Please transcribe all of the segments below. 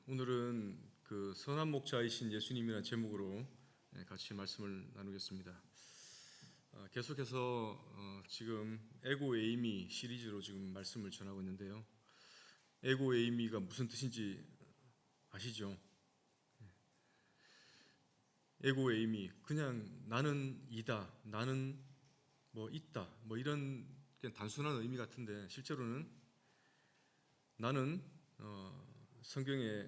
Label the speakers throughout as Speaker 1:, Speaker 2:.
Speaker 1: 오늘은 그 선한 목자이신 예수님이라는 제목으로 같이 말씀을 나누겠습니다. 계속해서 지금 에고 에이미 시리즈로 지금 말씀을 전하고 있는데요. 에고 에이미가 무슨 뜻인지 아시죠? 에고 에이미, 그냥 나는 이다, 나는 뭐 있다, 뭐 이런 그냥 단순한 의미 같은데 실제로는 나는 성경에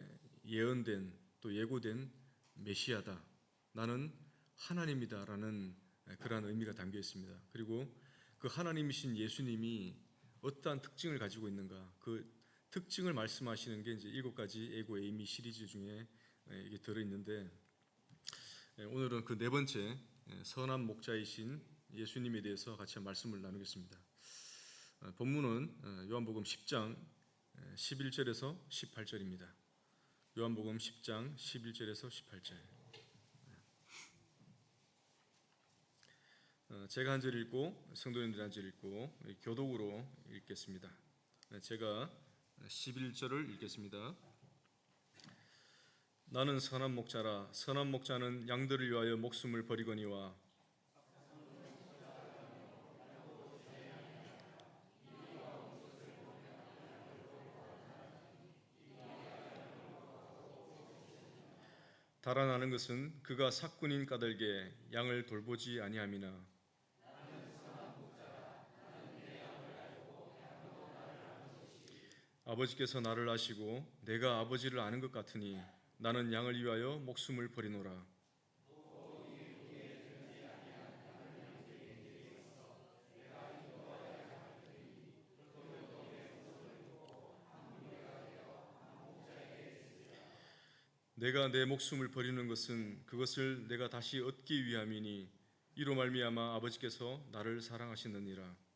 Speaker 1: 예언된 또 예고된 메시아다, 나는 하나님이다라는 그러한 의미가 담겨 있습니다. 그리고 그 하나님이신 예수님이 어떠한 특징을 가지고 있는가, 그 특징을 말씀하시는 게 이제 7가지 에고 에이미 시리즈 중에 이게 들어있는데, 오늘은 그 네 번째 선한 목자이신 예수님에 대해서 같이 말씀을 나누겠습니다. 본문은 요한복음 10장 11절에서 18절입니다. 요한복음 10장 11절에서 18절. 제가 한 절 읽고 성도님들 한 절 읽고 교독으로 읽겠습니다. 제가 11절을 읽겠습니다. 나는 선한 목자라. 선한 목자는 양들을 위하여 목숨을 버리거니와 달아나는 것은 그가 삭군인 까닭에 양을 돌보지 아니함이나 아버지께서 나를 아시고 내가 아버지를 아는 것 같으니 나는 양을 위하여 목숨을 버리노라. 내가 내 목숨을 버리는 것은 그것을 내가 다시 얻기 위함이니 이로 말미암아 아버지께서 나를 사랑하시느니라.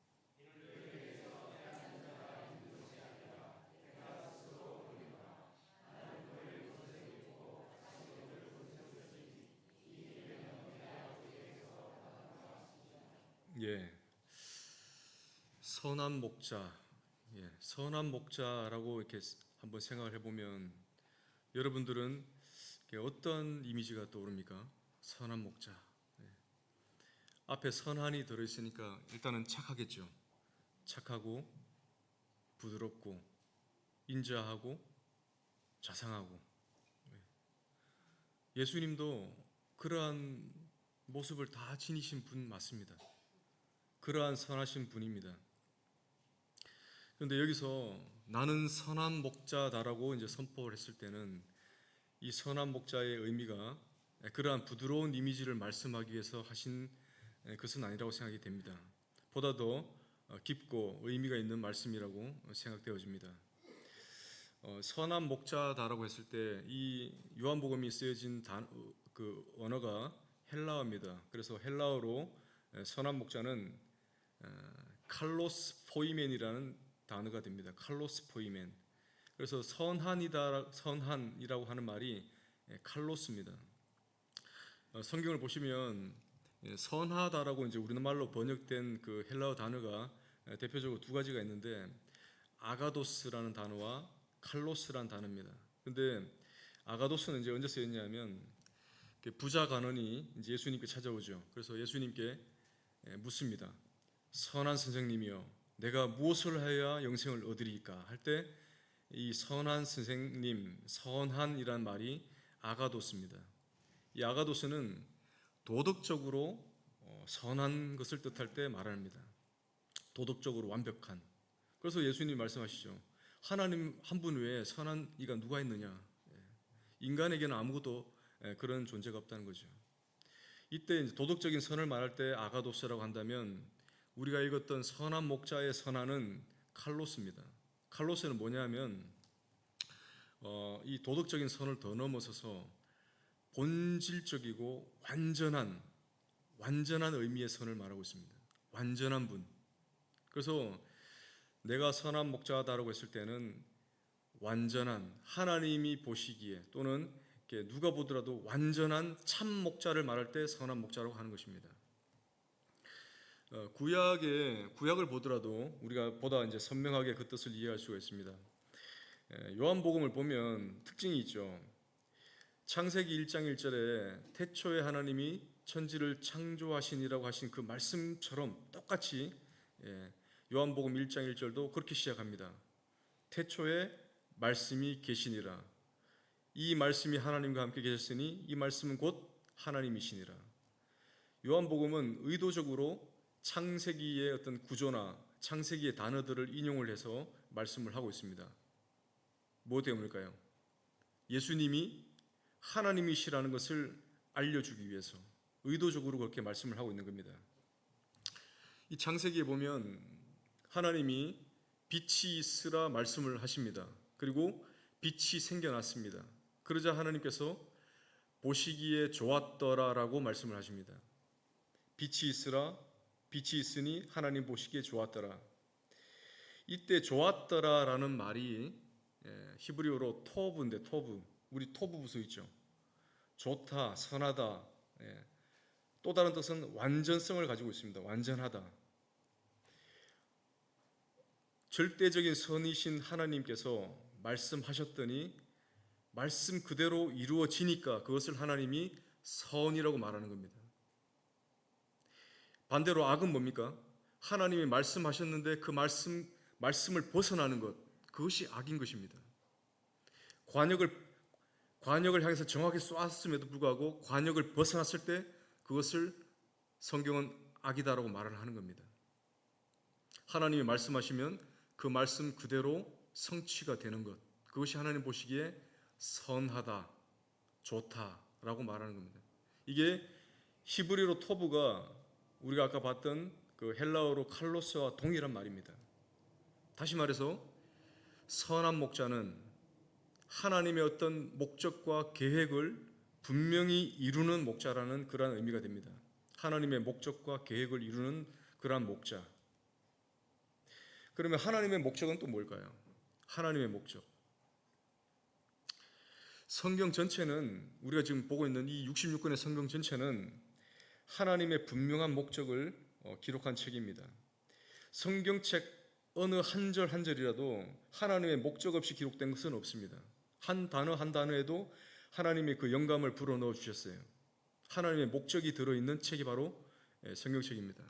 Speaker 1: 선한 목자, 선한 목자라고 이렇게 한번 생각을 해보면 여러분들은 어떤 이미지가 떠오릅니까? 선한 목자. 앞에 선한이 들어있으니까 일단은 착하겠죠. 착하고 부드럽고 인자하고 자상하고. 예수님도 그러한 모습을 다 지니신 분 맞습니다. 그러한 선하신 분입니다. 그런데 여기서 나는 선한 목자다라고 이제 선포를 했을 때는 이 선한 목자의 의미가 그러한 부드러운 이미지를 말씀하기 위해서 하신 것은 아니라고 생각이 됩니다. 보다 더 깊고 의미가 있는 말씀이라고 생각되어집니다. 선한 목자다라고 했을 때 이 요한복음이 쓰여진 그 언어가 헬라어입니다. 그래서 헬라어로 선한 목자는 칼로스 포이멘이라는 단어가 됩니다. 칼로스 포이멘. 그래서 선한이라고 하는 말이 칼로스입니다. 성경을 보시면 선하다라고 이제 우리말로 번역된 그 헬라어 단어가 대표적으로 두 가지가 있는데 아가도스라는 단어와 칼로스라는 단어입니다. 근데 아가도스는 이제 언제 쓰였냐면 부자 간원이 이제 예수님께 찾아오죠. 그래서 예수님께 묻습니다. 선한 선생님이여, 내가 무엇을 해야 영생을 얻으리까? 할 때 이 선한 선생님, 선한이란 말이 아가도스입니다. 이 아가도스는 도덕적으로 선한 것을 뜻할 때 말합니다. 도덕적으로 완벽한. 그래서 예수님이 말씀하시죠. 하나님 한 분 외에 선한 이가 누가 있느냐? 인간에게는 아무것도 그런 존재가 없다는 거죠. 이때 이제 도덕적인 선을 말할 때 아가도스라고 한다면 우리가 읽었던 선한 목자의 선한은 칼로스입니다. 칼로스는 뭐냐면 이 도덕적인 선을 더 넘어서서 본질적이고 완전한 의미의 선을 말하고 있습니다. 완전한 분. 그래서 내가 선한 목자다라고 했을 때는 완전한, 하나님이 보시기에 또는 누가 보더라도 완전한 참 목자를 말할 때 선한 목자라고 하는 것입니다. 구약을 보더라도 우리가 보다 이제 선명하게 그 뜻을 이해할 수가 있습니다. 요한복음을 보면 특징이 있죠. 창세기 1장 1절에 태초에 하나님이 천지를 창조하시니라고 하신 그 말씀처럼 똑같이 요한복음 1장 1절도 그렇게 시작합니다. 태초에 말씀이 계시니라. 이 말씀이 하나님과 함께 계셨으니 이 말씀은 곧 하나님이시니라. 요한복음은 의도적으로 창세기의 어떤 구조나 창세기의 단어들을 인용을 해서 말씀을 하고 있습니다. 뭐 때문일까요? 예수님이 하나님이시라는 것을 알려주기 위해서 의도적으로 그렇게 말씀을 하고 있는 겁니다. 이 창세기에 보면 하나님이 빛이 있으라 말씀을 하십니다. 그리고 빛이 생겨났습니다. 그러자 하나님께서 보시기에 좋았더라라고 말씀을 하십니다. 빛이 있으라, 빛이 있으니 하나님 보시기에 좋았더라. 이때 좋았더라라는 말이 히브리어로 토브인데, 토브, 우리 토브 부수 있죠. 좋다, 선하다. 또 다른 뜻은 완전성을 가지고 있습니다. 완전하다. 절대적인 선이신 하나님께서 말씀하셨더니 말씀 그대로 이루어지니까 그것을 하나님이 선이라고 말하는 겁니다. 반대로 악은 뭡니까? 하나님이 말씀하셨는데 그 말씀을 벗어나는 것, 그것이 악인 것입니다. 관역을 향해서 정확히 쏘았음에도 불구하고 관역을 벗어났을 때 그것을 성경은 악이다라고 말을 하는 겁니다. 하나님이 말씀하시면 그 말씀 그대로 성취가 되는 것, 그것이 하나님 보시기에 선하다, 좋다라고 말하는 겁니다. 이게 히브리어로 토브가 우리가 아까 봤던 그 헬라어로 칼로스와 동일한 말입니다. 다시 말해서 선한 목자는 하나님의 어떤 목적과 계획을 분명히 이루는 목자라는 그러한 의미가 됩니다. 하나님의 목적과 계획을 이루는 그러한 목자. 그러면 하나님의 목적은 또 뭘까요? 하나님의 목적. 성경 전체는, 우리가 지금 보고 있는 이 66권의 성경 전체는 하나님의 분명한 목적을 기록한 책입니다. 성경책 어느 한 절 한 절이라도 하나님의 목적 없이 기록된 것은 없습니다. 한 단어 한 단어에도 하나님의 그 영감을 불어넣어 주셨어요. 하나님의 목적이 들어있는 책이 바로 성경책입니다.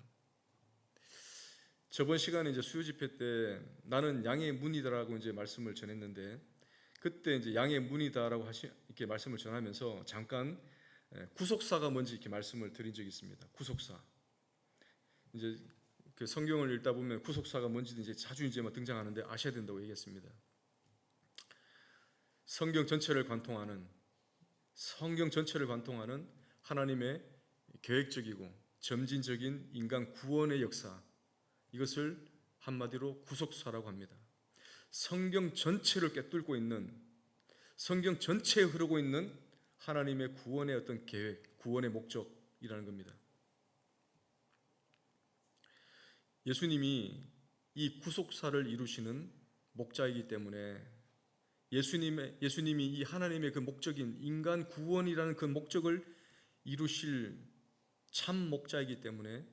Speaker 1: 저번 시간에 이제 수요 집회 때 나는 양의 문이다라고 이제 말씀을 전했는데, 그때 이제 양의 문이다라고 이렇게 말씀을 전하면서 잠깐 구속사가 뭔지 이렇게 말씀을 드린 적이 있습니다. 구속사. 이제 그 성경을 읽다 보면 구속사가 뭔지 이제 자주 이제 등장하는데 아셔야 된다고 얘기했습니다. 성경 전체를 관통하는 하나님의 계획적이고 점진적인 인간 구원의 역사, 이것을 한마디로 구속사라고 합니다. 성경 전체를 꿰뚫고 있는, 성경 전체에 흐르고 있는 하나님의 구원의 어떤 계획, 구원의 목적이라는 겁니다. 예수님이 이 구속사를 이루시는 목자이기 때문에 예수님이 이 하나님의 그 목적인 인간 구원이라는 그 목적을 이루실 참 목자이기 때문에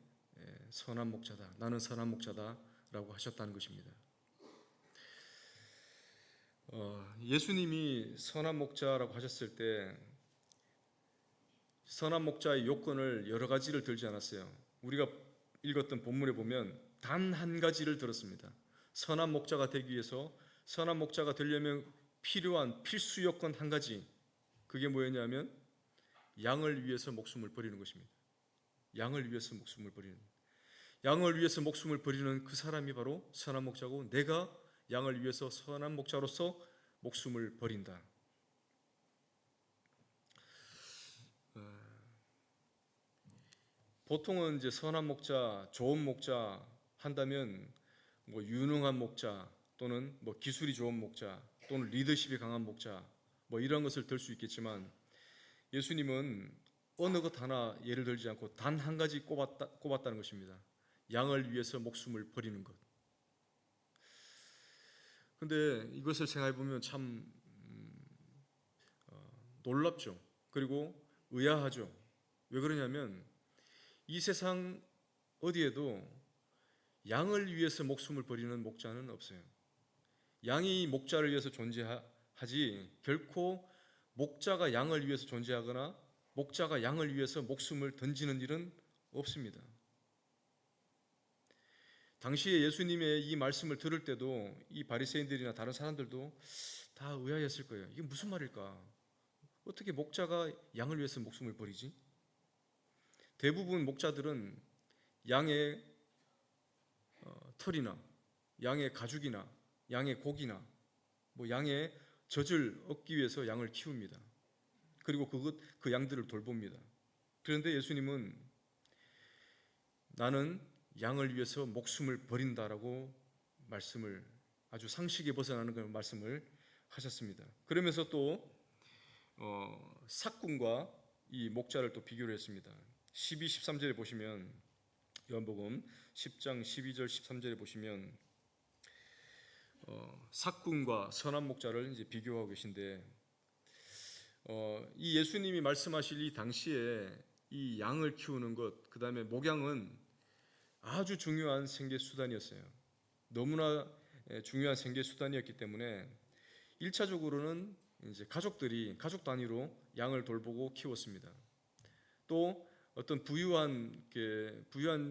Speaker 1: 선한 목자다, 나는 선한 목자다라고 하셨다는 것입니다. 예수님이 선한 목자라고 하셨을 때 선한 목자의 요건을 여러 가지를 들지 않았어요. 우리가 읽었던 본문에 보면 단 한 가지를 들었습니다. 선한 목자가 되기 위해서, 선한 목자가 되려면 필요한 필수 요건 한 가지, 그게 뭐였냐면 양을 위해서 목숨을 버리는 것입니다. 양을 위해서 목숨을 버리는 그 사람이 바로 선한 목자고, 내가 양을 위해서 선한 목자로서 목숨을 버린다. 보통은 이제 선한 목자, 좋은 목자 한다면 뭐 유능한 목자, 또는 뭐 기술이 좋은 목자, 또는 리더십이 강한 목자, 뭐 이런 것을 들 수 있겠지만, 예수님은 어느 것 하나 예를 들지 않고 단 한 가지 꼽았다는 것입니다. 양을 위해서 목숨을 버리는 것. 근데 이것을 생각해 보면 참 놀랍죠. 그리고 의아하죠. 왜 그러냐면 이 세상 어디에도 양을 위해서 목숨을 버리는 목자는 없어요. 양이 목자를 위해서 존재하지 결코 목자가 양을 위해서 존재하거나 목자가 양을 위해서 목숨을 던지는 일은 없습니다. 당시에 예수님의 이 말씀을 들을 때도 이 바리새인들이나 다른 사람들도 다 의아했을 거예요. 이게 무슨 말일까? 어떻게 목자가 양을 위해서 목숨을 버리지? 대부분 목자들은 양의 털이나 양의 가죽이나 양의 고기나 양의 젖을 얻기 위해서 양을 키웁니다. 그리고 그 양들을 돌봅니다. 그런데 예수님은 나는 양을 위해서 목숨을 버린다라고 말씀을 아주 상식에 벗어나는 그런 말씀을 하셨습니다. 그러면서 또 삭군과 이 목자를 또 비교를 했습니다. 12, 13절에 보시면 요한복음 10장 12절 13절에 보시면 삭군과 선한 목자를 이제 비교하고 계신데 이 예수님이 말씀하실 이 당시에 이 양을 키우는 것, 그 다음에 목양은 아주 중요한 생계 수단이었어요. 너무나 중요한 생계 수단이었기 때문에 1차적으로는 이제 가족들이 가족 단위로 양을 돌보고 키웠습니다. 또 어떤 부유한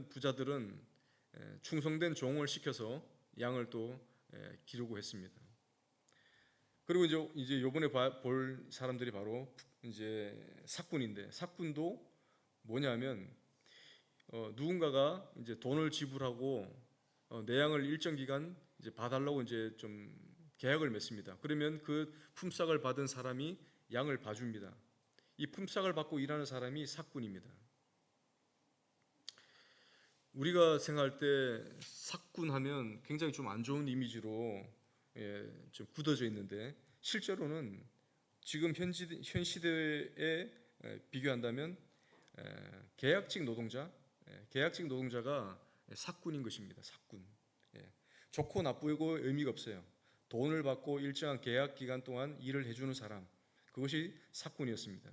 Speaker 1: 부자들은 충성된 종을 시켜서 양을 또 기르고 했습니다. 그리고 이제 요번에 볼 사람들이 바로 이제 삭군인데, 삭군도 뭐냐면 누군가가 이제 돈을 지불하고 내 양을 일정 기간 이제 봐달라고 이제 좀 계약을 맺습니다. 그러면 그 품삯을 받은 사람이 양을 봐줍니다. 이 품삯을 받고 일하는 사람이 삭군입니다. 우리가 생각할 때 삭군하면 굉장히 좀 안 좋은 이미지로 좀 굳어져 있는데 실제로는 지금 현 시대에 비교한다면 계약직 노동자가 삭군인 것입니다. 삭군. 좋고 나쁘고 의미가 없어요. 돈을 받고 일정한 계약 기간 동안 일을 해주는 사람, 그것이 삭군이었습니다.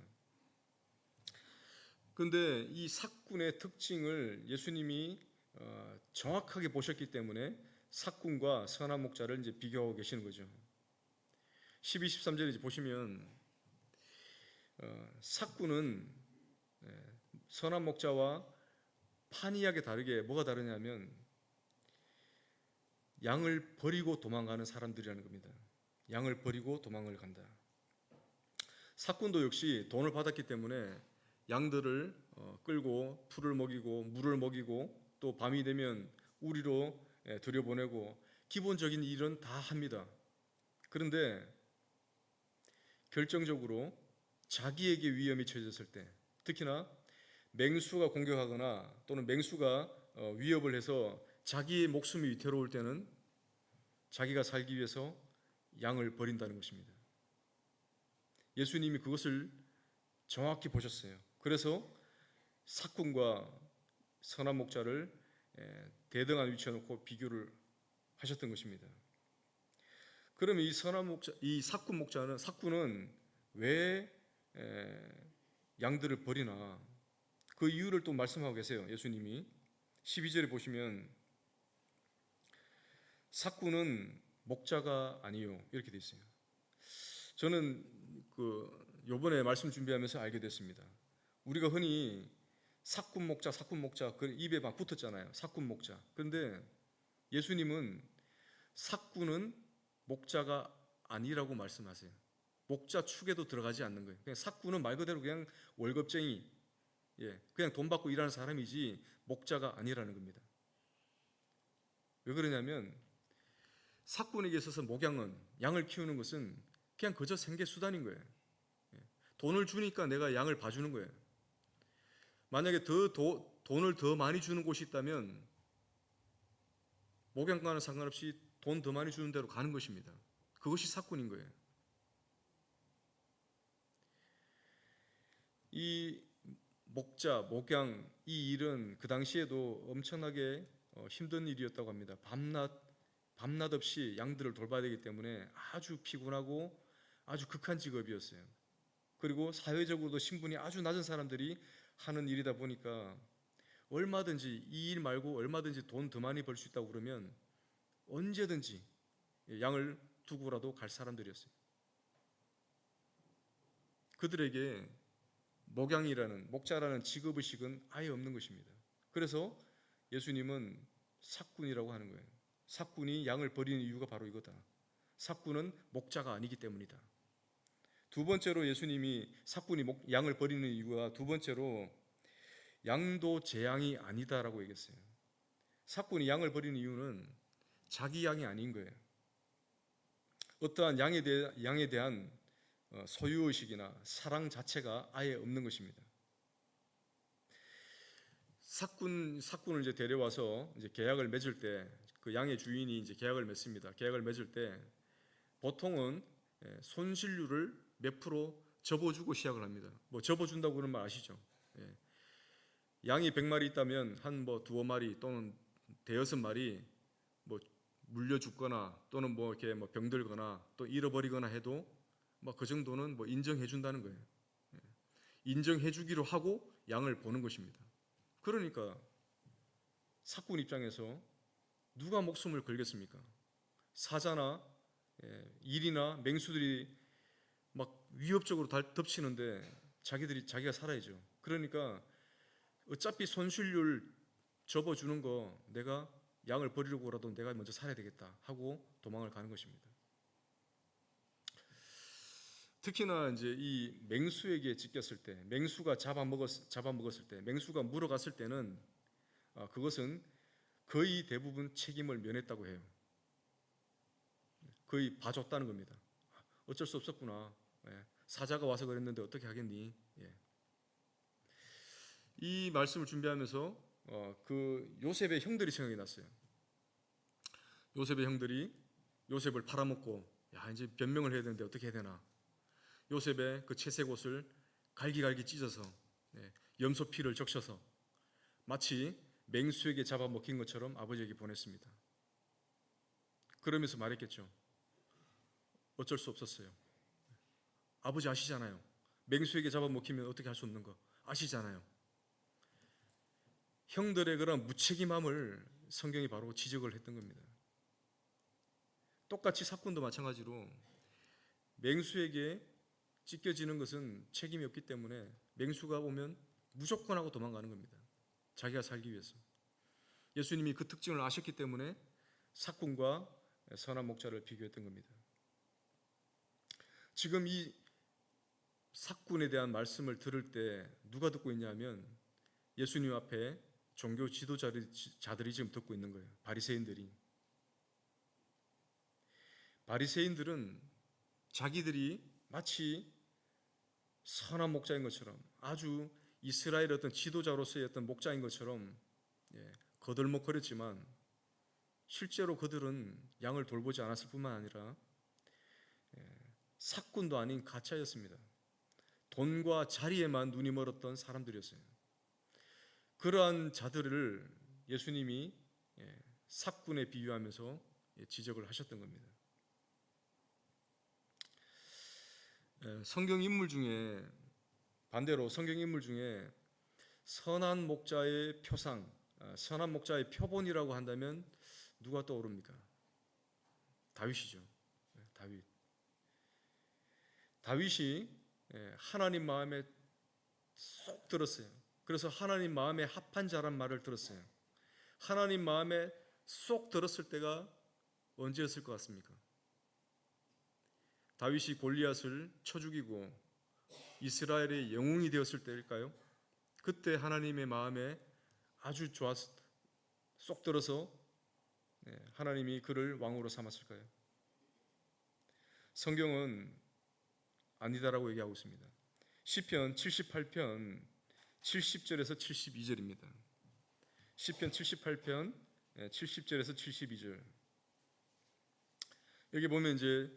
Speaker 1: 그런데 이 삭군의 특징을 예수님이 정확하게 보셨기 때문에 삭군과 선한 목자를 이제 비교하고 계시는 거죠. 12, 13절에 이제 보시면 삭군은 선한 목자와 판이하게 다르게 뭐가 다르냐면 양을 버리고 도망가는 사람들이라는 겁니다. 양을 버리고 도망을 간다. 삭군도 역시 돈을 받았기 때문에 양들을 끌고 풀을 먹이고 물을 먹이고 또 밤이 되면 우리로 들여보내고 기본적인 일은 다 합니다. 그런데 결정적으로 자기에게 위험이 처해졌을 때, 특히나 맹수가 공격하거나 또는 맹수가 위협을 해서 자기의 목숨이 위태로울 때는 자기가 살기 위해서 양을 버린다는 것입니다. 예수님이 그것을 정확히 보셨어요. 그래서 삭군과 선한 목자를 대등한 위치에 놓고 비교를 하셨던 것입니다. 그러면 이 삭군은 왜 양들을 버리나? 그 이유를 또 말씀하고 계세요. 예수님이 12절에 보시면 삭군은 목자가 아니요 이렇게 돼 있어요. 저는 요번에 말씀 준비하면서 알게 됐습니다. 우리가 흔히 삭군 목자 그 입에 막 붙었잖아요. 삭군 목자. 그런데 예수님은 삭군은 목자가 아니라고 말씀하세요. 목자 축에도 들어가지 않는 거예요. 그냥 삭군은 말 그대로 그냥 월급쟁이, 그냥 돈 받고 일하는 사람이지 목자가 아니라는 겁니다. 왜 그러냐면 삭군에게 있어서 목양은, 양을 키우는 것은 그냥 그저 생계 수단인 거예요. 돈을 주니까 내가 양을 봐주는 거예요. 만약에 돈을 더 많이 주는 곳이 있다면 목양과는 상관없이 돈 더 많이 주는 대로 가는 것입니다. 그것이 삭군인 거예요. 이 목자, 목양, 이 일은 그 당시에도 엄청나게 힘든 일이었다고 합니다. 밤낮 없이 양들을 돌봐야 되기 때문에 아주 피곤하고 아주 극한 직업이었어요. 그리고 사회적으로도 신분이 아주 낮은 사람들이 하는 일이다 보니까 얼마든지 이 일 말고 얼마든지 돈 더 많이 벌 수 있다고 그러면 언제든지 양을 두고라도 갈 사람들이었어요. 그들에게 목자라는 직업의식은 아예 없는 것입니다. 그래서 예수님은 삭군이라고 하는 거예요. 삭군이 양을 버리는 이유가 바로 이거다. 삭군은 목자가 아니기 때문이다. 두 번째로 예수님이 삭군이 양을 버리는 이유가 두 번째로 양도 제 양이 아니다라고 얘기했어요. 삭군이 양을 버리는 이유는 자기 양이 아닌 거예요. 어떠한 양에 대한 소유의식이나 사랑 자체가 아예 없는 것입니다. 삭군을 이제 데려와서 이제 계약을 맺을 때 그 양의 주인이 이제 계약을 맺습니다. 계약을 맺을 때 보통은 손실률을 몇 프로 접어주고 시작을 합니다. 뭐 접어준다고 그런 말 아시죠? 양이 100마리 있다면 한 뭐 두어 마리 또는 대여섯 마리 뭐 물려 죽거나 또는 뭐 이렇게 뭐 병들거나 또 잃어버리거나 해도 뭐 그 정도는 뭐 인정해 준다는 거예요. 인정해 주기로 하고 양을 보는 것입니다. 그러니까 삭군 입장에서 누가 목숨을 걸겠습니까? 사자나 일이나 맹수들이 막 위협적으로 덮치는데 자기가 살아야죠. 그러니까 어차피 손실률 접어주는 거 내가 양을 버리려고라도 내가 먼저 살아야 되겠다 하고 도망을 가는 것입니다. 특히나 이제 이 맹수에게 찢겼을 때, 맹수가 잡아먹었을 때, 맹수가 물어갔을 때는 그것은 거의 대부분 책임을 면했다고 해요. 거의 봐줬다는 겁니다. 어쩔 수 없었구나. 사자가 와서 그랬는데 어떻게 하겠니? 이 말씀을 준비하면서 그 요셉의 형들이 생각이 났어요. 요셉의 형들이 요셉을 팔아먹고 이제 변명을 해야 되는데 어떻게 해야 되나? 요셉의 그 채색 옷을 갈기갈기 찢어서 염소 피를 적셔서 마치 맹수에게 잡아먹힌 것처럼 아버지에게 보냈습니다. 그러면서 말했겠죠. 어쩔 수 없었어요. 아버지 아시잖아요. 맹수에게 잡아먹히면 어떻게 할 수 없는 거 아시잖아요. 형들의 그런 무책임함을 성경이 바로 지적을 했던 겁니다. 똑같이 삭군도 마찬가지로 맹수에게 찢겨지는 것은 책임이 없기 때문에 맹수가 오면 무조건 하고 도망가는 겁니다. 자기가 살기 위해서. 예수님이 그 특징을 아셨기 때문에 삭군과 선한 목자를 비교했던 겁니다. 지금 이 삭군에 대한 말씀을 들을 때 누가 듣고 있냐면 예수님 앞에 종교 지도자들이 지금 듣고 있는 거예요. 바리새인들이. 바리새인들은 자기들이 마치 선한 목자인 것처럼 아주 이스라엘의 어떤 지도자로서의 어떤 목자인 것처럼 거들먹거렸지만 실제로 그들은 양을 돌보지 않았을 뿐만 아니라 삭군도 아닌 가짜였습니다. 돈과 자리에만 눈이 멀었던 사람들이었어요. 그러한 자들을 예수님이 삭군에 비유하면서 지적을 하셨던 겁니다. 반대로 성경 인물 중에 선한 목자의 표상, 선한 목자의 표본이라고 한다면 누가 떠오릅니까? 다윗이죠. 다윗이 하나님 마음에 쏙 들었어요. 그래서 하나님 마음에 합한 자란 말을 들었어요. 하나님 마음에 쏙 들었을 때가 언제였을 것 같습니까? 다윗이 골리앗을 쳐 죽이고 이스라엘의 영웅이 되었을 때일까요? 그때 하나님의 마음에 아주 쏙 들어서 하나님이 그를 왕으로 삼았을까요? 성경은 아니다라고 얘기하고 있습니다. 시편 78편 70절에서 72절입니다. 시편 78편 70절에서 72절. 여기 보면 이제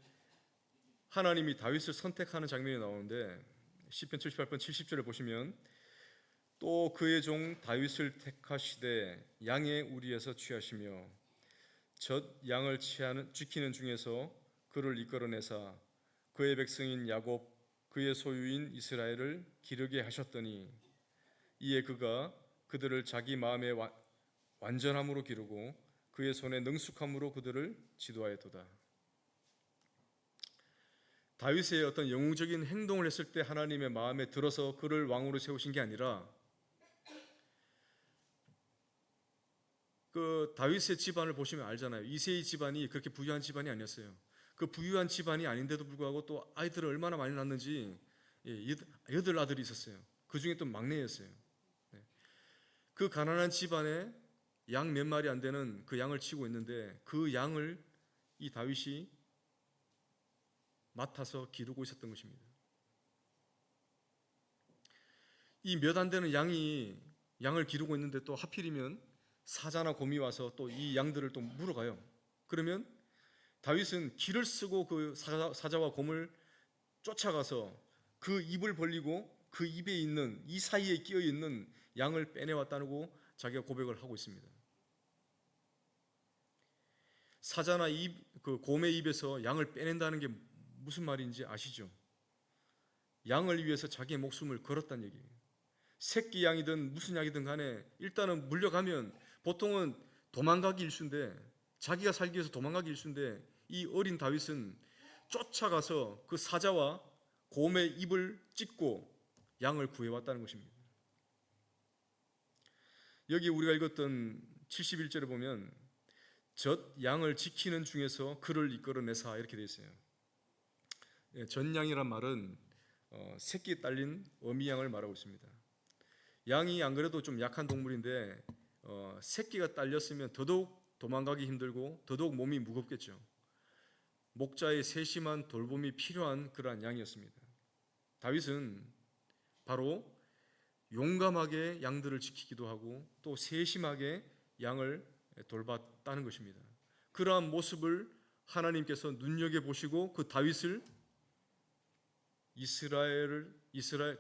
Speaker 1: 하나님이 다윗을 선택하는 장면이 나오는데 시편 78편 70절을 보시면 또 그의 종 다윗을 택하시되 양의 우리에서 취하시며 젖 양을 지키는 중에서 그를 이끌어내사 그의 백성인 야곱 그의 소유인 이스라엘을 기르게 하셨더니 이에 그가 그들을 자기 마음의 완전함으로 기르고 그의 손의 능숙함으로 그들을 지도하였도다. 다윗의 어떤 영웅적인 행동을 했을 때 하나님의 마음에 들어서 그를 왕으로 세우신 게 아니라 그 다윗의 집안을 보시면 알잖아요. 이세의 집안이 그렇게 부유한 집안이 아니었어요. 그 부유한 집안이 아닌데도 불구하고 또 아이들을 얼마나 많이 낳는지, 8아들이 있었어요. 그 중에 또 막내였어요. 네. 그 가난한 집안에 양 몇 마리 안 되는 그 양을 치고 있는데 그 양을 이 다윗이 맡아서 기르고 있었던 것입니다. 이 몇 안 되는 양을 기르고 있는데 또 하필이면 사자나 곰이 와서 또 이 양들을 또 물어가요. 그러면 다윗은 기를 쓰고 그 사자와 곰을 쫓아가서 그 입을 벌리고 그 입에 있는 이 사이에 끼어 있는 양을 빼내왔다고 자기가 고백을 하고 있습니다. 사자나 그 곰의 입에서 양을 빼낸다는 게 무슨 말인지 아시죠? 양을 위해서 자기의 목숨을 걸었다는 얘기예요. 새끼 양이든 무슨 양이든 간에 일단은 물려가면 보통은 도망가기 일쑤인데, 자기가 살기 위해서 도망가기 일쑤인데 이 어린 다윗은 쫓아가서 그 사자와 곰의 입을 찢고 양을 구해왔다는 것입니다. 여기 우리가 읽었던 71절에 보면 젖 양을 지키는 중에서 그를 이끌어내사 이렇게 되어 있어요. 젖양이란 말은 새끼 딸린 어미양을 말하고 있습니다. 양이 안 그래도 좀 약한 동물인데 새끼가 딸렸으면 더더욱 도망가기 힘들고 더더욱 몸이 무겁겠죠. 목자의 세심한 돌봄이 필요한 그러한 양이었습니다. 다윗은 바로 용감하게 양들을 지키기도 하고 또 세심하게 양을 돌봤다는 것입니다. 그러한 모습을 하나님께서 눈여겨보시고 그 다윗을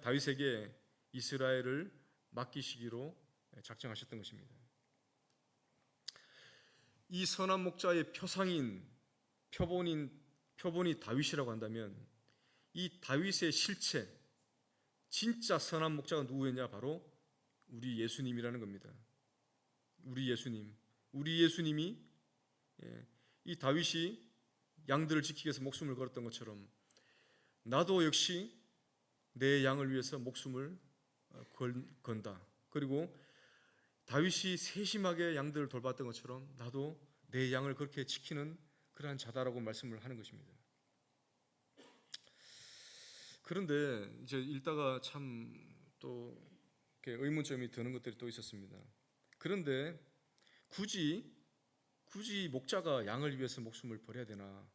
Speaker 1: 다윗에게 이스라엘을 맡기시기로 작정하셨던 것입니다. 이 선한 목자의 표본이 다윗이라고 한다면 이 다윗의 실체, 진짜 선한 목자가 누구였냐? 바로 우리 예수님이라는 겁니다. 우리 예수님이 이 다윗이 양들을 지키기 위해서 목숨을 걸었던 것처럼 나도 역시 내 양을 위해서 목숨을 건다. 그리고 다윗이 세심하게 양들을 돌봤던 것처럼 나도 내 양을 그렇게 지키는 그러한 자다라고 말씀을 하는 것입니다. 그런데 이제 읽다가 참 또 의문점이 드는 것들이 또 있었습니다. 그런데 굳이 목자가 양을 위해서 목숨을 버려야 되나?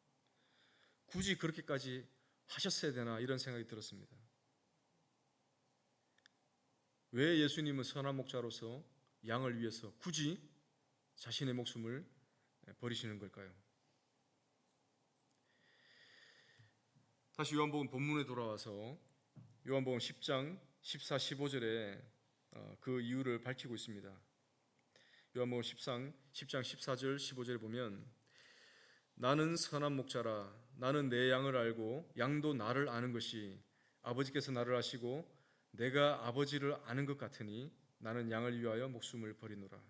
Speaker 1: 굳이 그렇게까지 하셨어야 되나? 이런 생각이 들었습니다. 왜 예수님은 선한 목자로서 양을 위해서 굳이 자신의 목숨을 버리시는 걸까요? 다시 요한복음 본문에 돌아와서 요한복음 10장 14, 15절에 그 이유를 밝히고 있습니다. 요한복음 10장 14절 15절에 보면 나는 선한 목자라 나는 내 양을 알고 양도 나를 아는 것이 아버지께서 나를 아시고 내가 아버지를 아는 것 같으니 나는 양을 위하여 목숨을 버리노라.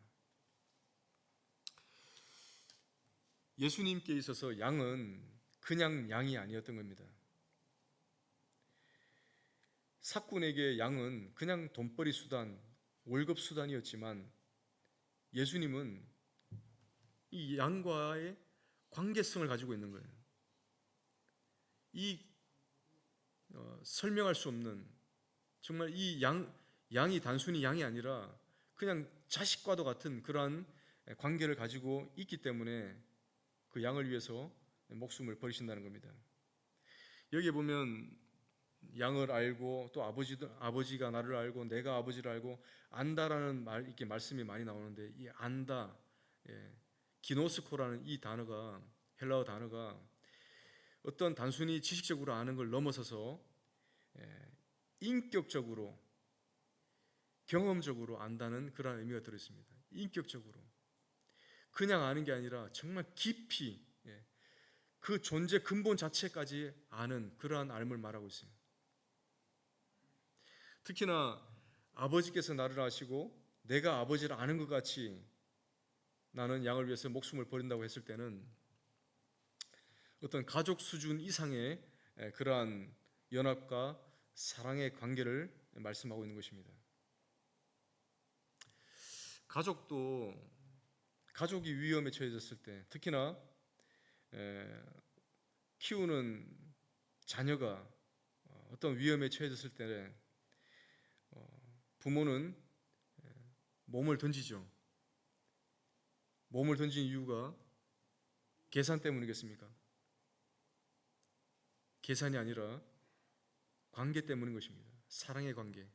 Speaker 1: 예수님께 있어서 양은 그냥 양이 아니었던 겁니다. 사꾼에게 양은 그냥 돈벌이 수단, 월급 수단이었지만 예수님은 이 양과의 관계성을 가지고 있는 거예요. 이 설명할 수 없는, 정말 이 양이 단순히 양이 아니라 그냥 자식과도 같은 그러한 관계를 가지고 있기 때문에 그 양을 위해서 목숨을 버리신다는 겁니다. 여기에 보면 양을 알고 또 아버지가 나를 알고 내가 아버지를 알고 안다라는 이렇게 말씀이 많이 나오는데 이 안다, 기노스코라는 이 단어가 헬라어 단어가 어떤 단순히 지식적으로 아는 걸 넘어서서 인격적으로 경험적으로 안다는 그런 의미가 들어있습니다. 인격적으로 그냥 아는 게 아니라 정말 깊이 그 존재 근본 자체까지 아는 그러한 알을 말하고 있어요. 특히나 아버지께서 나를 아시고 내가 아버지를 아는 것 같이 나는 양을 위해서 목숨을 버린다고 했을 때는 어떤 가족 수준 이상의 그러한 연합과 사랑의 관계를 말씀하고 있는 것입니다. 가족이 위험에 처해졌을 때, 특히나 키우는 자녀가 어떤 위험에 처해졌을 때 부모는 몸을 던지죠. 몸을 던진 이유가 계산 때문이겠습니까? 계산이 아니라 관계 때문인 것입니다. 사랑의 관계.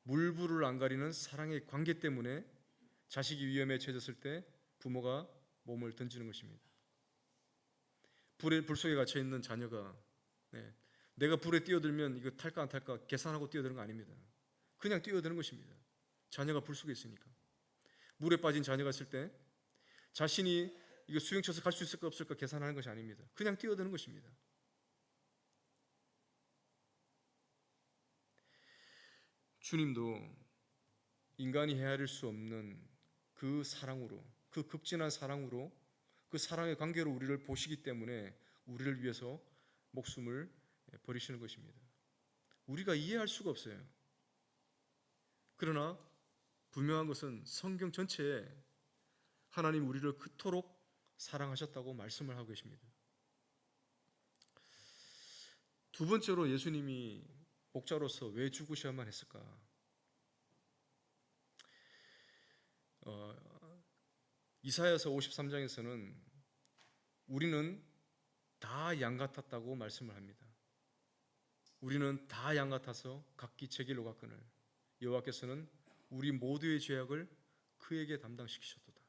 Speaker 1: 물불을 안 가리는 사랑의 관계 때문에 자식이 위험에 처해졌을 때 부모가 몸을 던지는 것입니다. 불 속에 갇혀 있는 자녀가 내가 불에 뛰어들면 이거 탈까 안 탈까 계산하고 뛰어드는 거 아닙니다. 그냥 뛰어드는 것입니다. 자녀가 불 속에 있으니까. 물에 빠진 자녀가 있을 때 자신이 이거 수영 쳐서 갈 수 있을까 없을까 계산하는 것이 아닙니다. 그냥 뛰어드는 것입니다. 주님도 인간이 헤아릴 수 없는 그 사랑으로, 그 급진한 사랑으로, 그 사랑의 관계로 우리를 보시기 때문에 우리를 위해서 목숨을 버리시는 것입니다. 우리가 이해할 수가 없어요. 그러나 분명한 것은 성경 전체에 하나님 우리를 그토록 사랑하셨다고 말씀을 하고 계십니다. 두 번째로 예수님이 목자로서 왜 죽으셔야만 했을까? 이사야서 53장에서는 우리는 다 양 같았다고 말씀을 합니다. 우리는 다 양 같아서 각기 제 길로 갔거늘 여호와께서는 우리 모두의 죄악을 그에게 담당시키셨도다.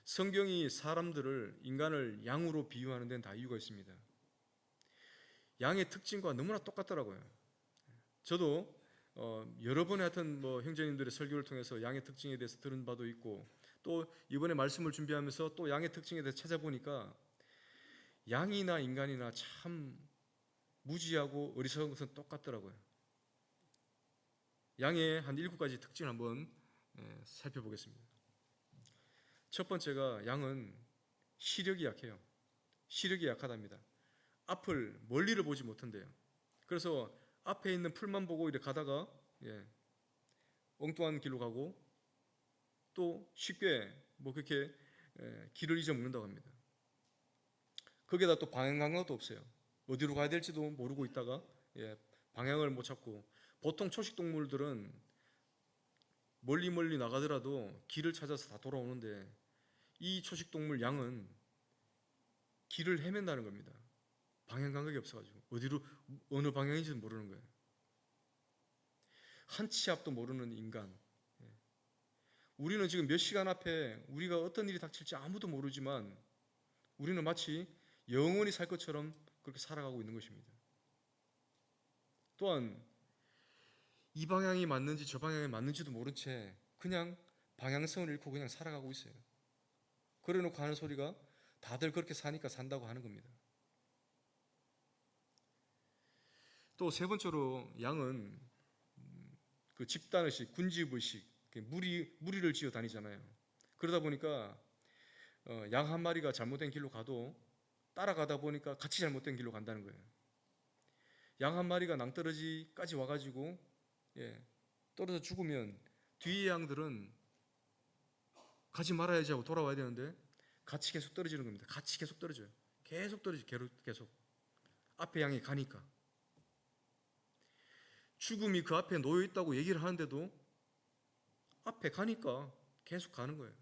Speaker 1: 성경이 사람들을, 인간을 양으로 비유하는 데는 다 이유가 있습니다. 양의 특징과 너무나 똑같더라고요. 저도 여러 번에 하여튼 형제님들의 설교를 통해서 양의 특징에 대해서 들은 바도 있고, 또 이번에 말씀을 준비하면서 또 양의 특징에 대해서 찾아보니까 양이나 인간이나 참 무지하고 어리석은 것은 똑같더라고요. 양의 한 7가지 특징을 한번 살펴보겠습니다. 첫 번째가 양은 시력이 약해요. 시력이 약하답니다. 앞을, 멀리를 보지 못한대요. 그래서 앞에 있는 풀만 보고 이렇게 가다가 엉뚱한 길로 가고 또 쉽게 그렇게 길을 잊어먹는다고 합니다. 거기에다 또 방향 감각도 없어요. 어디로 가야 될지도 모르고 있다가 방향을 못 찾고, 보통 초식 동물들은 멀리 나가더라도 길을 찾아서 다 돌아오는데 이 초식 동물 양은 길을 헤맨다는 겁니다. 방향 감각이 없어가지고 어느 방향인지도 모르는 거예요. 한 치 앞도 모르는 인간. 우리는 지금 몇 시간 앞에 우리가 어떤 일이 닥칠지 아무도 모르지만 우리는 마치 영원히 살 것처럼 그렇게 살아가고 있는 것입니다. 또한 이 방향이 맞는지 저 방향이 맞는지도 모른 채 그냥 방향성을 잃고 그냥 살아가고 있어요. 그래놓고 하는 소리가 다들 그렇게 사니까 산다고 하는 겁니다. 또 세 번째로 양은 그 집단의식, 군집의식, 무리를 지어 다니잖아요. 그러다 보니까 양 한 마리가 잘못된 길로 가도 따라가다 보니까 같이 잘못된 길로 간다는 거예요. 양 한 마리가 낭떠러지까지 와가지고 떨어져 죽으면 뒤에 양들은 가지 말아야지 하고 돌아와야 되는데 같이 계속 떨어지는 겁니다. 같이 계속 떨어져요. 계속 떨어지죠. 계속. 앞에 양이 가니까. 죽음이 그 앞에 놓여 있다고 얘기를 하는데도 앞에 가니까 계속 가는 거예요.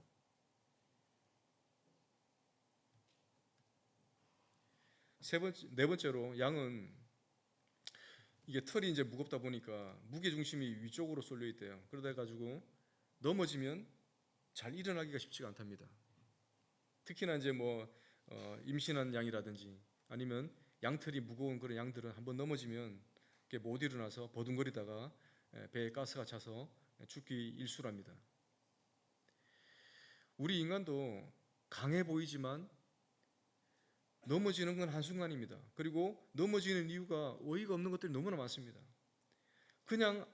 Speaker 1: 네 번째로 양은 이게 털이 이제 무겁다 보니까 무게 중심이 위쪽으로 쏠려 있대요. 그러다 가지고 넘어지면 잘 일어나기가 쉽지가 않답니다. 특히나 이제 임신한 양이라든지 아니면 양털이 무거운 그런 양들은 한번 넘어지면 못 일어나서 버둥거리다가 배에 가스가 차서 죽기 일쑤랍니다. 우리 인간도 강해 보이지만 넘어지는 건 한순간입니다. 그리고 넘어지는 이유가 어이가 없는 것들이 너무나 많습니다. 그냥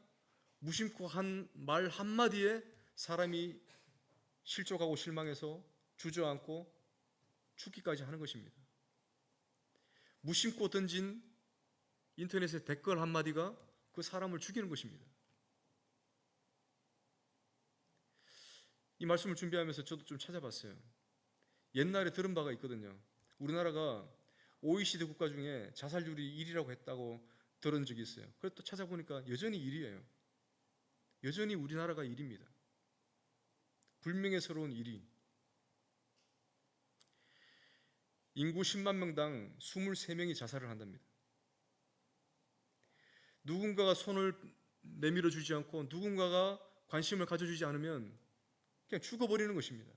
Speaker 1: 무심코 한 말 한마디에 사람이 실족하고 실망해서 주저앉고 죽기까지 하는 것입니다. 무심코 던진 인터넷의 댓글 한마디가 그 사람을 죽이는 것입니다. 이 말씀을 준비하면서 저도 좀 찾아봤어요. 옛날에 들은 바가 있거든요. 우리나라가 OECD 국가 중에 자살률이 1위라고 했다고 들은 적이 있어요. 그래서 또 찾아보니까 여전히 1위예요. 여전히 우리나라가 1위입니다. 불명예스러운 1위. 인구 10만 명당 23명이 자살을 한답니다. 누군가가 손을 내밀어 주지 않고 누군가가 관심을 가져주지 않으면 그냥 죽어버리는 것입니다.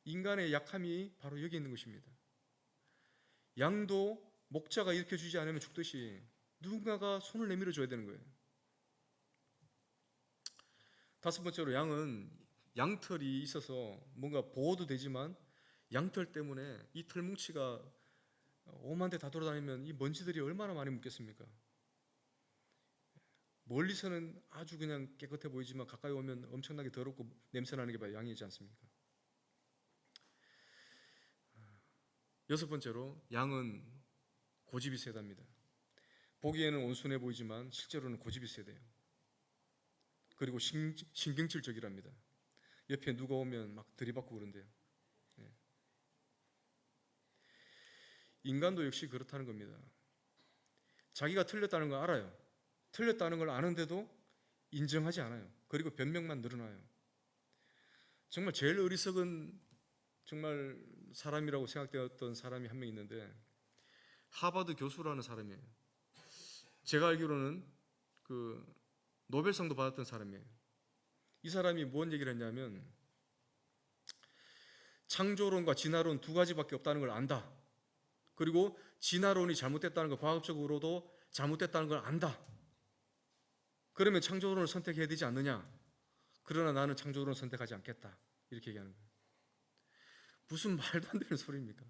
Speaker 1: 인간의 약함이 바로 여기 있는 것입니다. 양도 목자가 일으켜주지 않으면 죽듯이 누군가가 손을 내밀어 줘야 되는 거예요. 다섯 번째로, 양은 양털이 있어서 뭔가 보호도 되지만 양털 때문에 이 털뭉치가 오만데 다 돌아다니면 이 먼지들이 얼마나 많이 묻겠습니까? 멀리서는 아주 그냥 깨끗해 보이지만 가까이 오면 엄청나게 더럽고 냄새나는 게 바로 양이지 않습니까? 여섯 번째로, 양은 고집이 세답니다. 보기에는 온순해 보이지만 실제로는 고집이 세대요. 그리고 신경질적이랍니다. 옆에 누가 오면 막 들이받고 그런대요. 인간도 역시 그렇다는 겁니다. 자기가 틀렸다는 걸 알아요. 틀렸다는 걸 아는데도 인정하지 않아요. 그리고 변명만 늘어나요. 정말 제일 어리석은 정말 사람이라고 생각되었던 사람이 한 명 있는데, 하버드 교수라는 사람이에요. 제가 알기로는 그 노벨상도 받았던 사람이에요. 이 사람이 무슨 얘기를 했냐면, 창조론과 진화론 두 가지밖에 없다는 걸 안다. 그리고 진화론이 잘못됐다는 걸, 과학적으로도 잘못됐다는 걸 안다. 그러면 창조론을 선택해야 되지 않느냐? 그러나 나는 창조론을 선택하지 않겠다. 이렇게 얘기하는 거예요. 무슨 말도 안 되는 소리입니까?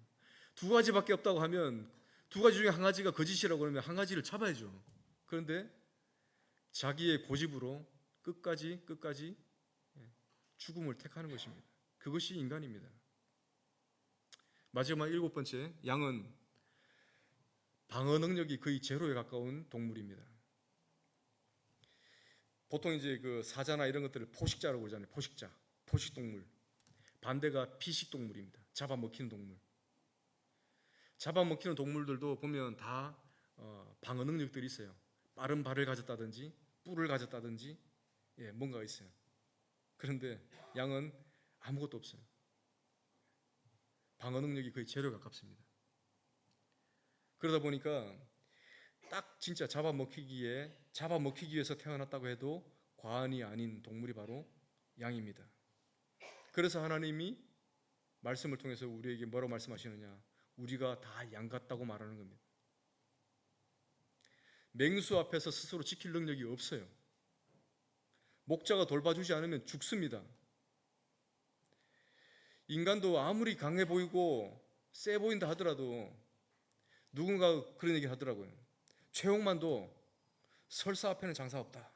Speaker 1: 두 가지밖에 없다고 하면 두 가지 중에 한 가지가 거짓이라고 그러면 한 가지를 잡아야죠. 그런데 자기의 고집으로 끝까지 죽음을 택하는 것입니다. 그것이 인간입니다. 마지막 일곱 번째, 양은 방어 능력이 거의 제로에 가까운 동물입니다. 보통 이제 그 사자나 이런 것들을 포식자라고 그러잖아요. 포식자, 포식동물. 반대가 피식동물입니다. 잡아먹히는 동물. 잡아먹히는 동물들도 보면 다 방어 능력들이 있어요. 빠른 발을 가졌다든지 뿔을 가졌다든지 뭔가가 있어요. 그런데 양은 아무것도 없어요. 방어 능력이 거의 제로에 가깝습니다. 그러다 보니까 딱 진짜 잡아먹히기 위해서 태어났다고 해도 과언이 아닌 동물이 바로 양입니다. 그래서 하나님이 말씀을 통해서 우리에게 뭐라고 말씀하시느냐? 우리가 다 양 같다고 말하는 겁니다. 맹수 앞에서 스스로 지킬 능력이 없어요. 목자가 돌봐주지 않으면 죽습니다. 인간도 아무리 강해 보이고 세 보인다 하더라도 누군가 그런 얘기 하더라고요. 최홍만도 설사 앞에는 장사 없다.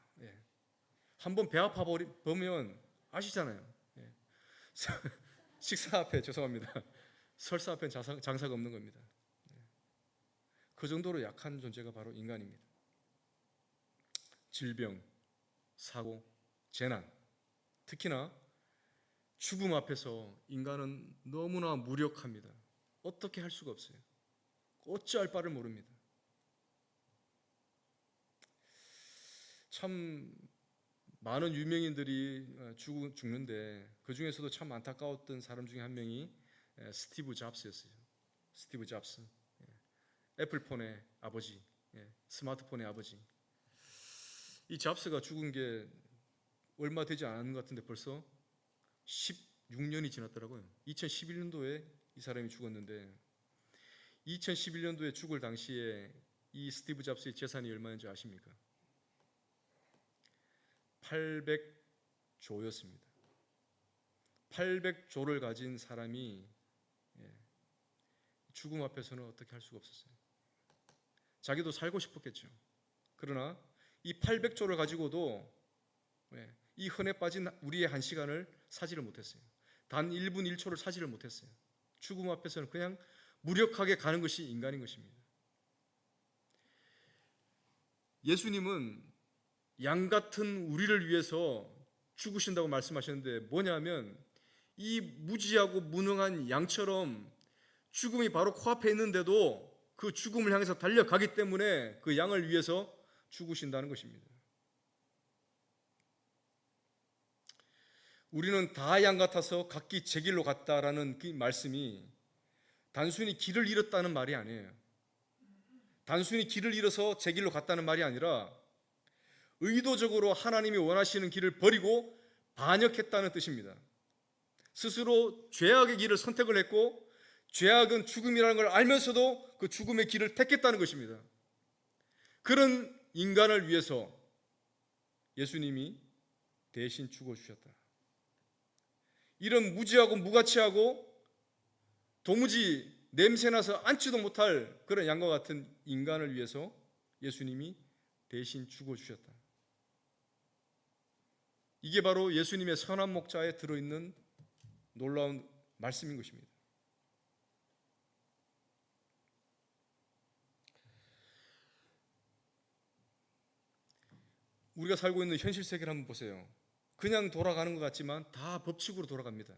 Speaker 1: 한번 배 아파 보면 아시잖아요. 식사 앞에, 죄송합니다, 설사 앞엔 장사가 없는 겁니다. 그 정도로 약한 존재가 바로 인간입니다. 질병, 사고, 재난, 특히나 죽음 앞에서 인간은 너무나 무력합니다. 어떻게 할 수가 없어요. 어찌할 바를 모릅니다. 참 많은 유명인들이 죽는데 그 중에서도 참 안타까웠던 사람 중에 한 명이 스티브 잡스였어요. 스티브 잡스, 애플폰의 아버지, 스마트폰의 아버지. 이 잡스가 죽은 게 얼마 되지 않은 것 같은데 벌써 16년이 지났더라고요. 2011년도에 이 사람이 죽었는데 2011년도에 죽을 당시에 이 스티브 잡스의 재산이 얼마인지 아십니까? 800조였습니다. 800조를 가진 사람이 죽음 앞에서는 어떻게 할 수가 없었어요. 자기도 살고 싶었겠죠. 그러나 이 800조를 가지고도 이 흔해 빠진 우리의 한 시간을 사지를 못했어요. 단 1분 1초를 사지를 못했어요. 죽음 앞에서는 그냥 무력하게 가는 것이 인간인 것입니다. 예수님은 양 같은 우리를 위해서 죽으신다고 말씀하셨는데 뭐냐면 이 무지하고 무능한 양처럼 죽음이 바로 코앞에 있는데도 그 죽음을 향해서 달려가기 때문에 그 양을 위해서 죽으신다는 것입니다. 우리는 다 양 같아서 각기 제 길로 갔다라는 그 말씀이 단순히 길을 잃었다는 말이 아니에요. 단순히 길을 잃어서 제 길로 갔다는 말이 아니라 의도적으로 하나님이 원하시는 길을 버리고 반역했다는 뜻입니다. 스스로 죄악의 길을 선택을 했고 죄악은 죽음이라는 걸 알면서도 그 죽음의 길을 택했다는 것입니다. 그런 인간을 위해서 예수님이 대신 죽어주셨다. 이런 무지하고 무가치하고 도무지 냄새나서 앉지도 못할 그런 양과 같은 인간을 위해서 예수님이 대신 죽어주셨다. 이게 바로 예수님의 선한 목자에 들어있는 놀라운 말씀인 것입니다. 우리가 살고 있는 현실 세계를 한번 보세요. 그냥 돌아가는 것 같지만 다 법칙으로 돌아갑니다.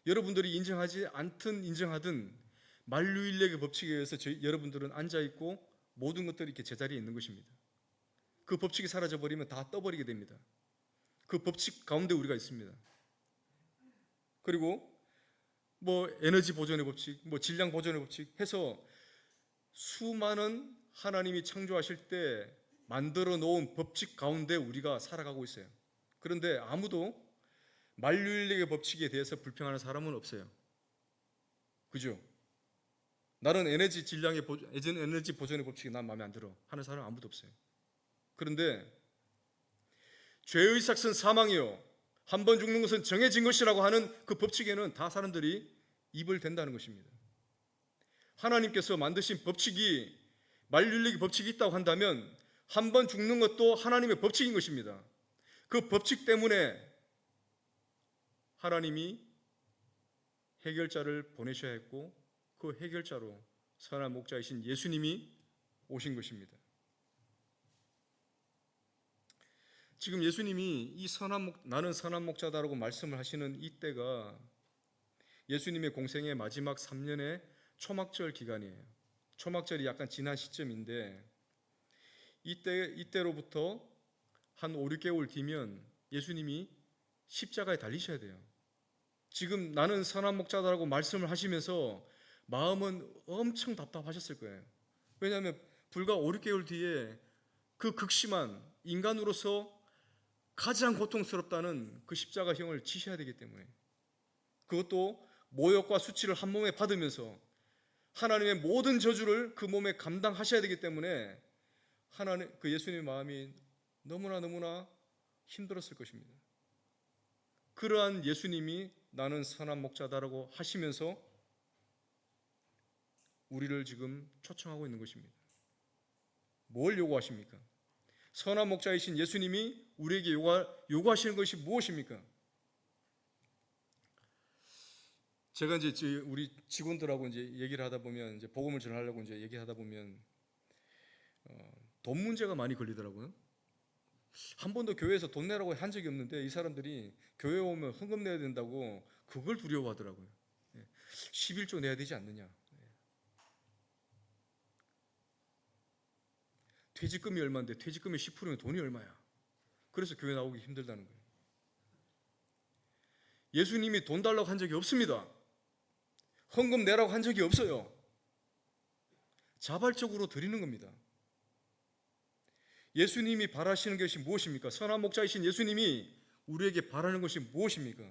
Speaker 1: 여러분들이 인정하지 않든 인정하든 만유인력의 법칙에 의해서 여러분들은 앉아있고 모든 것들이 이렇게 제자리에 있는 것입니다. 그 법칙이 사라져버리면 다 떠버리게 됩니다. 그 법칙 가운데 우리가 있습니다. 그리고 에너지 보존의 법칙, 질량 보존의 법칙 해서 수많은 하나님이 창조하실 때 만들어 놓은 법칙 가운데 우리가 살아가고 있어요. 그런데 아무도 만유인력의 법칙에 대해서 불평하는 사람은 없어요. 그죠? 나는 에너지 보존의 법칙이 난 마음에 안 들어 하는 사람 아무도 없어요. 그런데 죄의 삭은 사망이요 한 번 죽는 것은 정해진 것이라고 하는 그 법칙에는 다 사람들이 입을 댄다는 것입니다. 하나님께서 만드신 법칙이 만유인력의 법칙이 있다고 한다면 한 번 죽는 것도 하나님의 법칙인 것입니다. 그 법칙 때문에 하나님이 해결자를 보내셔야 했고 그 해결자로 선한 목자이신 예수님이 오신 것입니다. 지금 예수님이 나는 선한 목자다라고 말씀을 하시는 이때가 예수님의 공생의 마지막 3년의 초막절 기간이에요. 초막절이 약간 지난 시점인데 이때로부터 한 5, 6개월 뒤면 예수님이 십자가에 달리셔야 돼요. 지금 나는 선한 목자다라고 말씀을 하시면서 마음은 엄청 답답하셨을 거예요. 왜냐하면 불과 5, 6개월 뒤에 그 극심한 인간으로서 가장 고통스럽다는 그 십자가형을 지셔야 되기 때문에 그것도 모욕과 수치를 한 몸에 받으면서 하나님의 모든 저주를 그 몸에 감당하셔야 되기 때문에 그 예수님의 마음이 너무나 힘들었을 것입니다. 그러한 예수님이 나는 선한 목자다라고 하시면서 우리를 지금 초청하고 있는 것입니다. 뭘 요구하십니까? 선한 목자이신 예수님이 우리에게 요구하시는 것이 무엇입니까? 제가 이제 우리 직원들하고 이제 얘기를 하다 보면 이제 복음을 전하려고 이제 얘기하다 보면 돈 문제가 많이 걸리더라고요. 한 번도 교회에서 돈 내라고 한 적이 없는데 이 사람들이 교회 오면 헌금 내야 된다고 그걸 두려워하더라고요. 11조 내야 되지 않느냐. 퇴직금이 얼마인데 퇴직금이 10%면 돈이 얼마야. 그래서 교회 나오기 힘들다는 거예요. 예수님이 돈 달라고 한 적이 없습니다. 헌금 내라고 한 적이 없어요. 자발적으로 드리는 겁니다. 예수님이 바라시는 것이 무엇입니까? 선한 목자이신 예수님이 우리에게 바라는 것이 무엇입니까?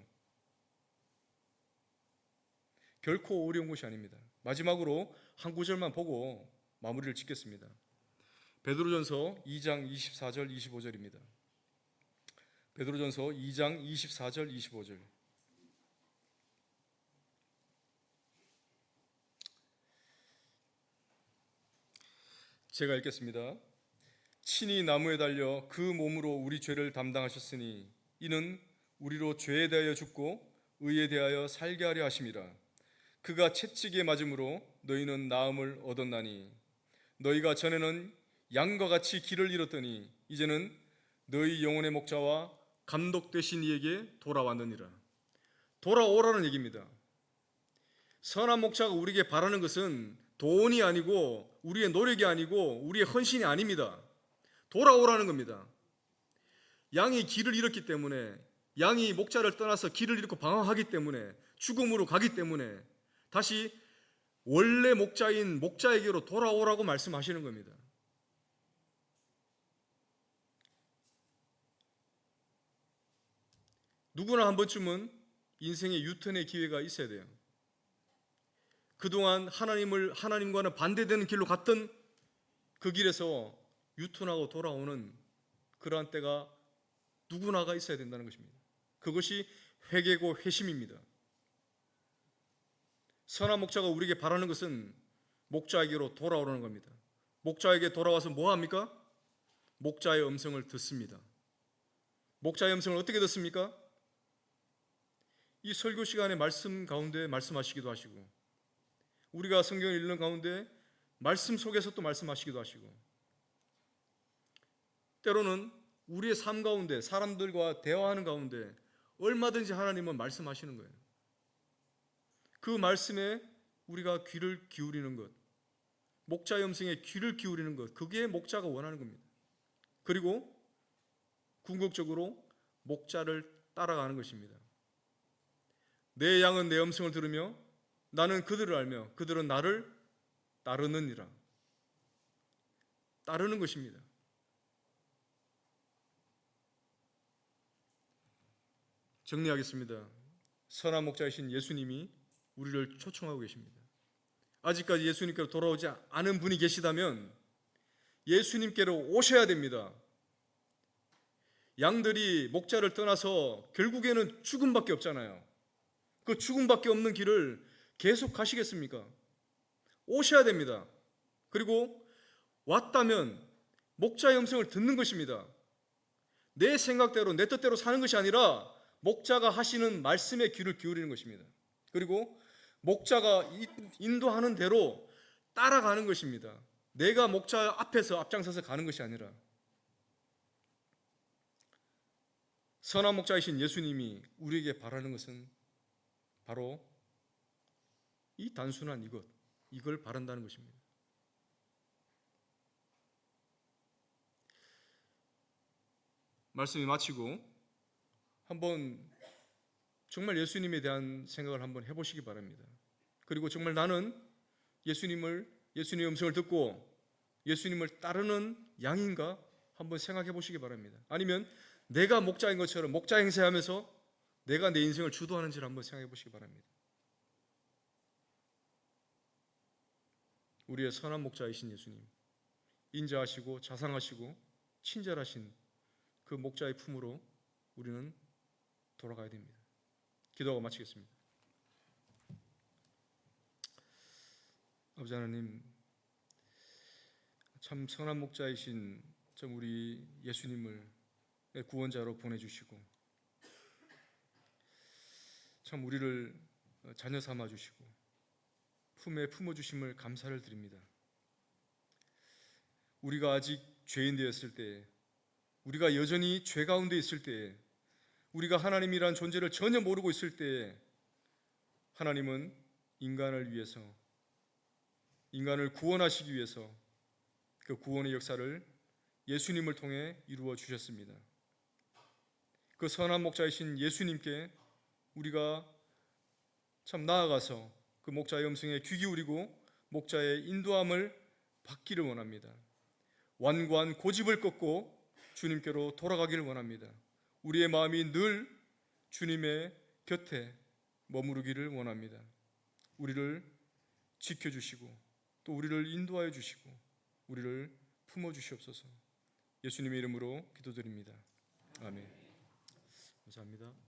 Speaker 1: 결코 어려운 것이 아닙니다. 마지막으로 한 구절만 보고 마무리를 짓겠습니다. 베드로전서 2장 24절 25절입니다. 베드로전서 2장 24절 25절. 제가 읽겠습니다. 친히 나무에 달려 그 몸으로 우리 죄를 담당하셨으니 이는 우리로 죄에 대하여 죽고 의에 대하여 살게 하려 하심이라. 그가 채찍에 맞음으로 너희는 나음을 얻었나니 너희가 전에는 양과 같이 길을 잃었더니 이제는 너희 영혼의 목자와 감독 되신 이에게 돌아왔느니라. 돌아오라는 얘기입니다. 선한 목자가 우리에게 바라는 것은 돈이 아니고 우리의 노력이 아니고 우리의 헌신이 아닙니다. 돌아오라는 겁니다. 양이 길을 잃었기 때문에, 양이 목자를 떠나서 길을 잃고 방황하기 때문에, 죽음으로 가기 때문에 다시 원래 목자인 목자에게로 돌아오라고 말씀하시는 겁니다. 누구나 한 번쯤은 인생의 유턴의 기회가 있어야 돼요. 그동안 하나님과는 반대되는 길로 갔던 그 길에서 유턴하고 돌아오는 그러한 때가 누구나가 있어야 된다는 것입니다. 그것이 회개고 회심입니다. 선한 목자가 우리에게 바라는 것은 목자에게로 돌아오라는 겁니다. 목자에게 돌아와서 뭐 합니까? 목자의 음성을 듣습니다. 목자의 음성을 어떻게 듣습니까? 이 설교 시간에 말씀 가운데 말씀하시기도 하시고, 우리가 성경을 읽는 가운데 말씀 속에서 또 말씀하시기도 하시고, 때로는 우리의 삶 가운데 사람들과 대화하는 가운데 얼마든지 하나님은 말씀하시는 거예요. 그 말씀에 우리가 귀를 기울이는 것, 목자의 음성에 귀를 기울이는 것, 그게 목자가 원하는 겁니다. 그리고 궁극적으로 목자를 따라가는 것입니다. 내 양은 내 음성을 들으며 나는 그들을 알며 그들은 나를 따르느니라. 따르는 것입니다. 정리하겠습니다. 선한 목자이신 예수님이 우리를 초청하고 계십니다. 아직까지 예수님께로 돌아오지 않은 분이 계시다면 예수님께로 오셔야 됩니다. 양들이 목자를 떠나서 결국에는 죽음밖에 없잖아요. 그 죽음밖에 없는 길을 계속 가시겠습니까? 오셔야 됩니다. 그리고 왔다면 목자의 음성을 듣는 것입니다. 내 생각대로 내 뜻대로 사는 것이 아니라 목자가 하시는 말씀에 귀를 기울이는 것입니다. 그리고 목자가 인도하는 대로 따라가는 것입니다. 내가 목자 앞에서 앞장서서 가는 것이 아니라. 선한 목자이신 예수님이 우리에게 바라는 것은 바로 이 단순한 이걸 바란다는 것입니다. 말씀이 마치고 한번 정말 예수님에 대한 생각을 한번 해보시기 바랍니다. 그리고 정말 나는 예수님의 음성을 듣고 예수님을 따르는 양인가 한번 생각해 보시기 바랍니다. 아니면 내가 목자인 것처럼 목자 행세하면서 내가 내 인생을 주도하는지를 한번 생각해 보시기 바랍니다. 우리의 선한 목자이신 예수님, 인자하시고 자상하시고 친절하신 그 목자의 품으로 우리는 돌아가야 됩니다. 기도하고 마치겠습니다. 아버지 하나님, 참 선한 목자이신 참 우리 예수님을 구원자로 보내주시고 참 우리를 자녀 삼아 주시고 품에 품어주심을 감사를 드립니다. 우리가 아직 죄인 되었을 때, 우리가 여전히 죄 가운데 있을 때, 우리가 하나님이란 존재를 전혀 모르고 있을 때 하나님은 인간을 위해서, 인간을 구원하시기 위해서 그 구원의 역사를 예수님을 통해 이루어 주셨습니다. 그 선한 목자이신 예수님께 우리가 참 나아가서 그 목자의 음성에 귀 기울이고 목자의 인도함을 받기를 원합니다. 완고한 고집을 꺾고 주님께로 돌아가기를 원합니다. 우리의 마음이 늘 주님의 곁에 머무르기를 원합니다. 우리를 지켜주시고 또 우리를 인도하여 주시고 우리를 품어주시옵소서. 예수님의 이름으로 기도드립니다. 아멘. 감사합니다.